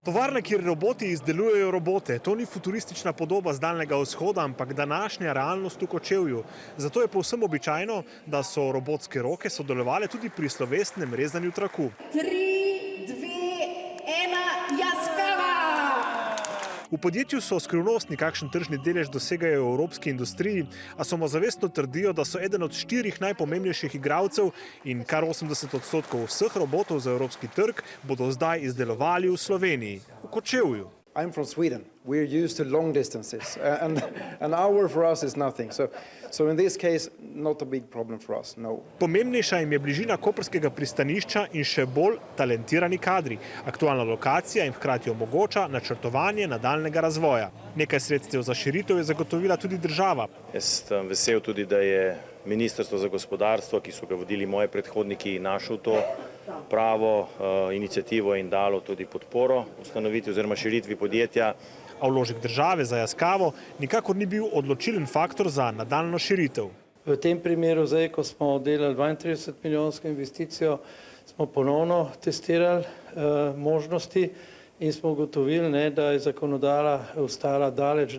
Tovarne, kjer roboti izdelujejo robote, to ni futuristična podoba z Daljnega vzhoda, ampak današnja realnost v Kočevju. Zato je povsem običajno, da so robotske roke sodelovale tudi pri slovesnem rezanju traku. 3, 2, 1, Yaskawa! V podjetju so skrivnostni, kakšen tržni delež dosegajo v evropski industriji, a samozavestno trdijo, da so eden od 4 najpomembnejših igralcev in kar 80% vseh robotov za evropski trg bodo zdaj izdelovali v Sloveniji, v Kočevju. I'm from Sweden. We're used to long distances, and an hour for us is nothing. So in this case, not a big problem for us, no. Pomembnejša jim je bližina koprskega pristanišča in še bolj talentirani kadri. Aktualna lokacija jim hkrati omogoča načrtovanje nadaljnjega razvoja. Nekaj sredstev za širitev je zagotovila tudi država. Jaz sem vesel tudi, da je Ministrstvo za gospodarstvo, ki so ga vodili moji predhodniki, našel to pravo iniciativo in dalo tudi podporo ustanovitvi oziroma širitvi podjetja. A vložek države za Yaskawo nikakor ni bil odločilen faktor za nadaljnjo širitev. V tem primeru, zdaj, ko smo delali 32 milijonsko investicijo, smo ponovno testirali možnosti in smo ugotovili, da je zakonodaja ostala daleč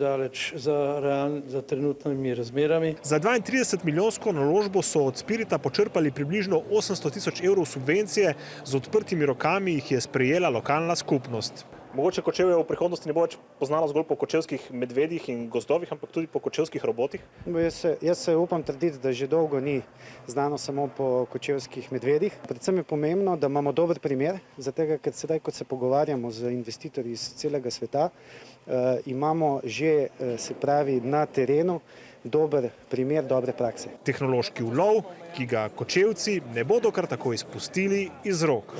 za trenutnimi razmerami. Za 32 milijonsko naložbo so od Spirita počrpali približno 800 000 evrov subvencije, z odprtimi rokami jih je sprejela lokalna skupnost. Mogoče Kočevje v prihodnosti ne bo več poznalo zgolj po kočevskih medvedih in gozdovih, ampak tudi po kočevskih robotih? Jaz se upam trditi, da že dolgo ni znano samo po kočevskih medvedih. Predvsem je pomembno, da imamo dober primer, zato ker sedaj, ko se pogovarjamo z investitorji iz celega sveta, imamo že, se pravi, na terenu dober primer dobre prakse. Tehnološki ulov, ki ga Kočevci ne bodo kar tako izpustili iz rok.